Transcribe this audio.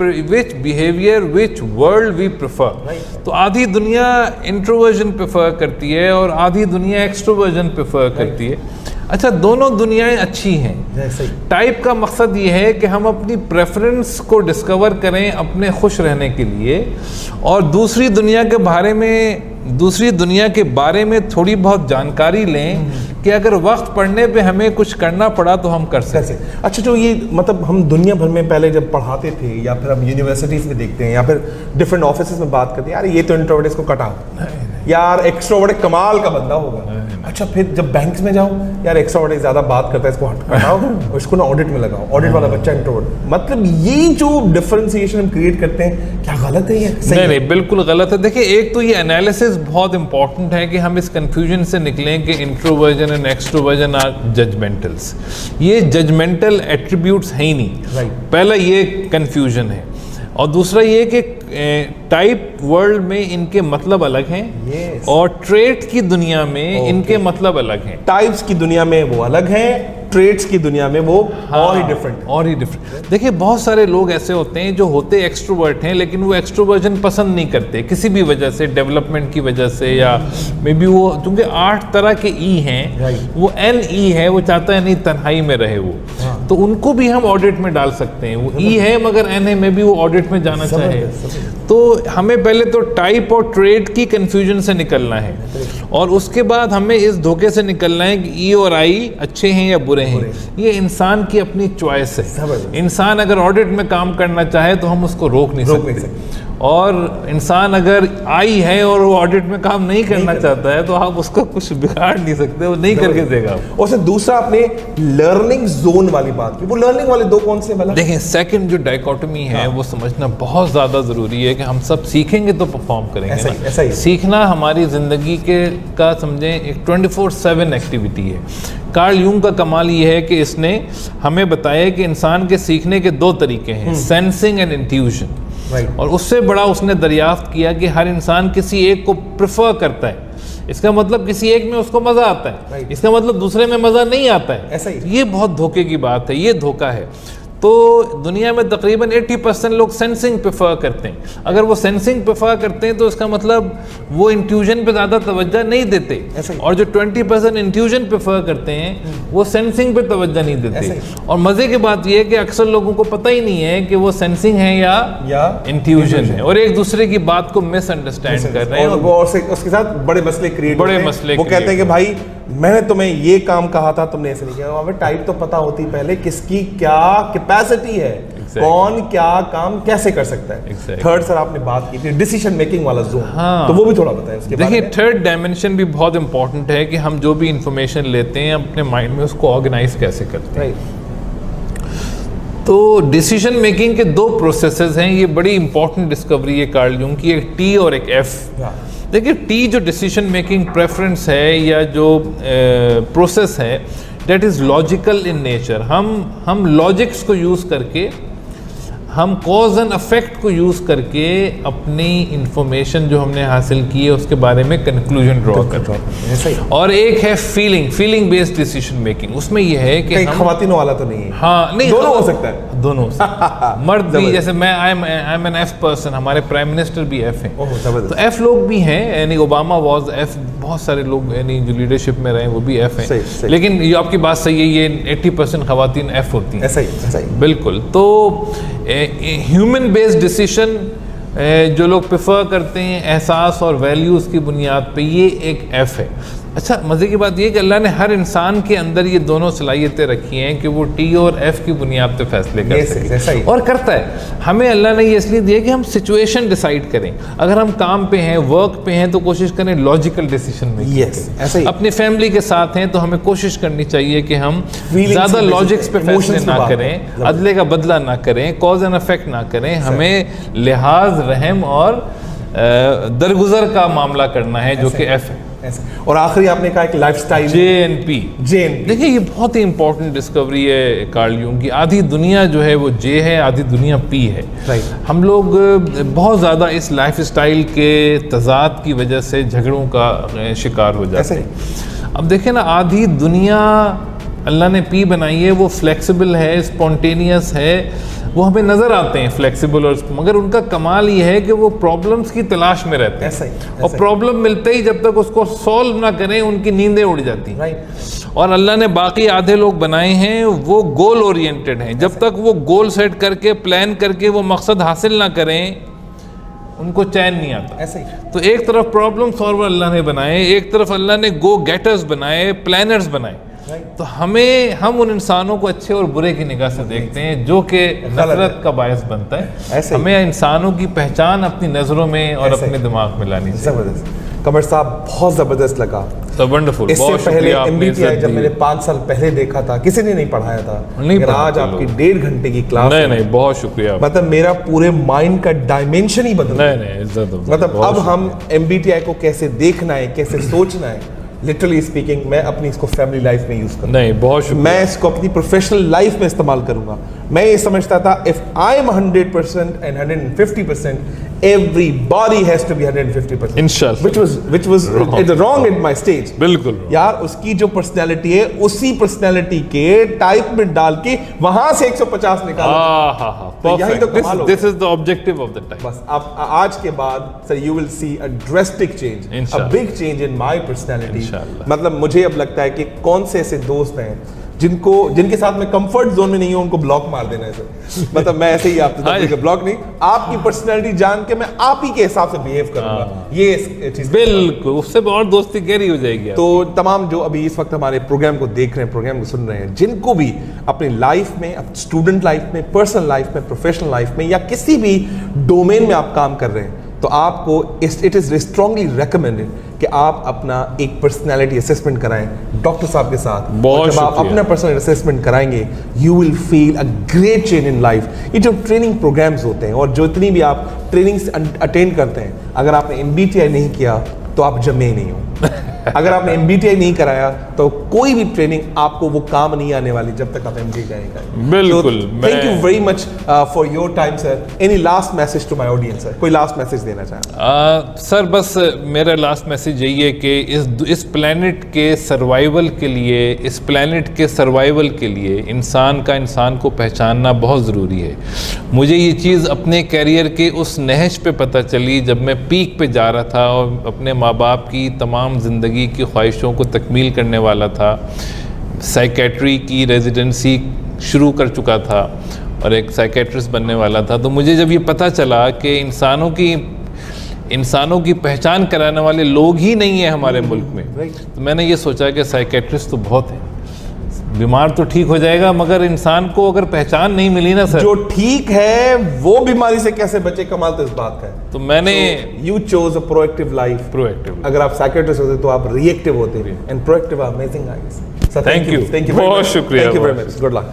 which behavior, which world we prefer. तो आधी दुनिया इंट्रोवर्जन प्रेफर करती है और आधी दुनिया एक्सट्रोवर्जन प्रेफर करती है। अच्छा, दोनों दुनियाएं अच्छी हैं। टाइप का मकसद ये है कि हम अपनी प्रेफरेंस को डिस्कवर करें अपने खुश रहने के लिए, और दूसरी दुनिया के बारे में थोड़ी बहुत जानकारी लें कि अगर वक्त पढ़ने पे हमें कुछ करना पड़ा तो हम कर सकते हैं। अच्छा, जो ये मतलब हम दुनिया भर में पहले जब पढ़ाते थे या फिर हम यूनिवर्सिटीज़ में देखते हैं या फिर डिफरेंट ऑफिस में बात करते हैं, यार ये तो इंट्रोवर्ट, इसको कटा, यार एक्सट्रोवर्ट कमाल का बंदा होगा। अच्छा, फिर जब बैंक्स में जाओ, यार एक्सट्रोवर्ट ज़्यादा बात करता है, इसको हटाओ और इसको ना ऑडिट में लगाओ, ऑडिट वाला बच्चा इंट्रोवर्ट। मतलब ये जो डिफरेंशिएशन हम क्रिएट करते हैं, क्या गलत है ये? नहीं, बिल्कुल गलत है। देखिए, एक तो ये एनालिसिस बहुत इंपॉर्टेंट है कि हम इस कंफ्यूजन से निकलें कि इंट्रोवर्जन एंड एक्सट्रोवर्जन आर जजमेंटल्स। ये जजमेंटल एट्रीब्यूट्स हैं ही नहीं। पहला ये कंफ्यूजन है, और दूसरा ये कि टाइप वर्ल्ड में इनके मतलब अलग हैं और ट्रेट की दुनिया में इनके मतलब अलग हैं। टाइप्स की दुनिया में वो अलग हैं, ट्रेट्स की दुनिया में वो और ही डिफरेंट। देखिए, बहुत सारे लोग ऐसे होते हैं जो होते एक्सट्रोवर्ट हैं, लेकिन वो एक्सट्रोवर्जन पसंद नहीं करते किसी भी वजह से, डेवलपमेंट की वजह से, या मे बी वो क्योंकि 8 तरह के ई हैं, वो NE है, वो चाहता है नहीं तन्हाई में रहे वो, तो उनको भी हम ऑडिट में डाल सकते हैं। वो ई है मगर N है, में भी वो ऑडिट में जाना चाहे। तो हमें पहले तो टाइप और ट्रेट की कंफ्यूजन से निकलना है, और उसके बाद हमें इस धोखे से निकलना है कि ई और आई अच्छे हैं या बुरे हैं। ये इंसान की अपनी चॉइस है। इंसान अगर ऑडिट में काम करना चाहे तो हम उसको रोक नहीं सकते, और इंसान अगर आई है और वो ऑडिट में काम नहीं करना चाहता है तो आप उसको कुछ बिगाड़ नहीं सकते, वो नहीं करके देगा। और से दूसरा, आपने लर्निंग जोन वाली बात की, वो लर्निंग वाले दो कौन से वाला? देखें, सेकंड जो डाइकोटमी है वो समझना बहुत ज़्यादा ज़रूरी है कि हम सब सीखेंगे तो परफॉर्म करेंगे। ऐसा ही। सीखना हमारी ज़िंदगी का समझें एक 24/7 एक्टिविटी है। कार्ल यूंग का कमाल ये है कि इसने हमें बताया कि इंसान के सीखने के 2 तरीके हैं, सेंसिंग एंड इंट्यूशन। और उससे बड़ा उसने दरियाफ्त किया कि हर इंसान किसी एक को प्रेफर करता है। इसका मतलब किसी एक में उसको मजा आता है, इसका मतलब दूसरे में मजा नहीं आता है। ऐसा ही। ये बहुत धोखे की बात है, ये धोखा है। तो दुनिया में तकरीबन 80% लोग सेंसिंग प्रेफर करते हैं। अगर वो सेंसिंग प्रेफर करते हैं तो इसका मतलब वो इंट्यूजन पे ज़्यादा तवज्जो नहीं देते, और जो 20% इंट्यूजन प्रेफर करते हैं वो सेंसिंग पे तवज्जो नहीं देते। और मज़े की बात ये है कि अक्सर लोगों को पता ही नहीं है कि वो सेंसिंग है या इंट्यूजन है, और एक दूसरे की बात को मिसअंडरस्टैंड कर रहे हैं, और उसके साथ बड़े मसले वो कहते हैं कि भाई मैंने तुम्हें ये काम कहा था, तुमने ऐसे नहीं किया। अब टाइप तो पता होती पहले किसकी क्या कैपेसिटी है, कौन क्या काम कैसे कर सकता है। थर्ड सर आपने बात की थी डिसीजन मेकिंग वाला जोन, तो वो भी थोड़ा बताएं उसके बारे में। देखिए, थर्ड डायमेंशन भी बहुत इंपॉर्टेंट है कि हम जो भी इंफॉर्मेशन लेते हैं अपने माइंड में उसको ऑर्गेनाइज कैसे करते हैं। तो डिसीजन मेकिंग के 2 प्रोसेसेस हैं, ये बड़ी इंपॉर्टेंट डिस्कवरी है कार्ल यूंग की, एक T और एक F। देखिए, T जो डिसीजन मेकिंग प्रेफरेंस है या जो प्रोसेस है, that is logical in nature. हम लॉजिक्स को यूज़ करके, हम कॉज एंड अफेक्ट को यूज़ करके अपनी इंफॉर्मेशन जो हमने हासिल की है उसके बारे में कंक्लूजन ड्रॉ करते हैं। और एक है फीलिंग बेस्ड डिसीजन मेकिंग। उसमें यह है कि खवातीनों वाला तो नहीं है। हाँ, नहीं, दोनों हो सकता है, दोनों मर्द भी, जैसे मैं I am an F person, हमारे प्राइम मिनिस्टर भी F हैं, तो F लोग भी हैं, यानी ओबामा वाज F, बहुत सारे लोग यानी जो लीडरशिप में रहे वो भी F हैं। सही। लेकिन ये आपकी बात सही है, ये 80% खवातीन F होती हैं। ऐसा ही। बिल्कुल। तो ह्यूमन बेस्ड डिसीजन जो लोग प्रेफर करते हैं एहसास और वैल्यूज़ की बुनियाद पे, ये एक F है। अच्छा, मज़े की बात ये कि अल्लाह ने हर इंसान के अंदर ये दोनों सलाहियतें रखी हैं कि वो T और F की बुनियाद पे फैसले कर सके, और करता है। हमें अल्लाह ने ये इसलिए दिया कि हम सिचुएशन डिसाइड करें। अगर हम काम पे हैं, वर्क पे हैं, तो कोशिश करें लॉजिकल डिसीजन में। अपनी फैमिली के साथ हैं तो हमें कोशिश करनी चाहिए कि हम ज़्यादा लॉजिक्स पे फैसले ना करें, अदले का बदला ना करें, कॉज एंड इफेक्ट ना करें। हमें लिहाज, रहम और दरगुजर का मामला करना है, जो कि F है। और आखिरी आपने कहा एक लाइफस्टाइल, JNP। देखिए, ये बहुत ही इंपॉर्टेंट डिस्कवरी है कार्ल यूंग की। आधी दुनिया जो है वो J है, आधी दुनिया P है। हम लोग बहुत ज़्यादा इस लाइफस्टाइल के तजाद की वजह से झगड़ों का शिकार हो जाते हैं। अब देखें ना, आधी दुनिया अल्लाह ने पी बनाई है, वो फ्लेक्सिबल है, स्पॉन्टेनियस है, वो हमें नज़र आते हैं फ्लेक्सिबल, और मगर उनका कमाल ये है कि वो प्रॉब्लम्स की तलाश में रहते हैं। ऐसा ही, और प्रॉब्लम मिलते ही जब तक उसको सॉल्व ना करें उनकी नींदें उड़ जाती हैं। राइट। और अल्लाह ने बाकी आधे लोग बनाए हैं वो गोल ओरिएंटेड हैं, जब तक वो गोल सेट करके प्लान करके वो मकसद हासिल ना करें उनको चैन नहीं आता। ऐसे ही। तो एक तरफ प्रॉब्लम सॉल्वर अल्लाह ने बनाए, एक तरफ अल्लाह ने गो गेटर्स बनाए, प्लानर्स बनाए। तो हम उन इंसानों को अच्छे और बुरे की निगाह से देखते हैं जो कि नफरत का बायस बनता है। हमें इंसानों की पहचान अपनी नज़रों में और अपने दिमाग में लानी चाहिए। जबरदस्त कमर साहब, बहुत जबरदस्त लगा। तो वंडरफुल। इससे पहले MBTI जब मैंने 5 साल पहले देखा था, किसी ने नहीं पढ़ाया था, लेकिन आज आपकी 1.5 घंटे की क्लास। नहीं, बहुत शुक्रिया। मतलब मेरा पूरे माइंड का डायमेंशन ही बदल गया। नहीं, इज्जत। मतलब अब हम MBTI को कैसे देखना है, कैसे सोचना है, लिटरली स्पीकिंग मैं अपनी इसको फैमिली लाइफ में यूज करूंगा। नहीं, बहुत शुक्रिया। मैं इसको अपनी प्रोफेशनल लाइफ में इस्तेमाल करूंगा। मैं ये समझता था if I am 100% and 150%, everybody has to be 150%, इंशाल्लाह, which was wrong at my stage। बिल्कुल यार उसकी जो पर्सनैलिटी है उसी पर्सनैलिटी के टाइप में डाल के वहां से 150 निकालो। This is the objective of the time. बस अब आज के बाद sir you will see a drastic change, a big change in my personality. मतलब मुझे अब लगता है कि कौन से ऐसे दोस्त हैं जिनके साथ मैं कंफर्ट जोन में नहीं हूं, उनको ब्लॉक मार देना है सर। मतलब मैं ऐसे ही आपको ब्लॉक नहीं, आपकी पर्सनैलिटी जान के मैं आप ही के हिसाब से बिहेव करूंगा। ये चीज बिल्कुल, उससे और दोस्ती गहरी हो जाएगी। तो तमाम जो अभी इस वक्त हमारे प्रोग्राम को देख रहे हैं, प्रोग्राम को सुन रहे हैं, जिनको भी अपनी लाइफ में, स्टूडेंट लाइफ में, पर्सनल लाइफ में, प्रोफेशनल लाइफ में या किसी भी डोमेन में आप काम कर रहे हैं, तो आपको इट इज स्ट्रांगली रिकमेंडेड कि आप अपना एक पर्सनालिटी असेसमेंट कराएं डॉक्टर साहब के साथ। बहुत जब आप अपना पर्सनल असेसमेंट कराएंगे you will feel a great change in life. ये जो ट्रेनिंग प्रोग्राम्स होते हैं और जो इतनी भी आप ट्रेनिंग्स अटेंड करते हैं, अगर आपने MBTI नहीं किया तो आप जमे नहीं हो। अगर आपने MBTI नहीं कराया तो कोई भी ट्रेनिंग आपको वो काम नहीं आने वाली जब तक आप MBTI नहीं करें। बिल्कुल। Thank you very much for your time sir. Any last message to my audience sir? कोई लास्ट मैसेज देना चाहें? सर बस मेरा लास्ट मैसेज यही है कि इस प्लेनेट के सर्वाइवल के लिए, इस प्लेनेट के सर्वाइवल के लिए इंसान को पहचानना बहुत ज़रूरी है। मुझे ये चीज़ अपने कैरियर के उस नहज पे पता चली जब मैं पीक पे जा रहा था और अपने माँ बाप की तमाम ज़िंदगी की ख्वाहिशों को तकमील करने वाला था। साइकेट्री की रेजिडेंसी शुरू कर चुका था और एक साइकेट्रिस्ट बनने वाला था। तो मुझे जब ये पता चला कि इंसानों की पहचान कराने वाले लोग ही नहीं है हमारे मुल्क में, तो मैंने ये सोचा कि साइकेट्रिस्ट तो बहुत है, बीमार तो ठीक हो जाएगा मगर इंसान को अगर पहचान नहीं मिली ना सर, जो ठीक है वो बीमारी से कैसे बचे, कमाल तो इस बात का है। तो मैंने you chose a proactive life. Proactive, अगर आप साइकियाट्रिस्ट होते तो आप रिएक्टिव होते, and proactive amazing guys. Thank you, बहुत शुक्रिया, thank you very much, good luck.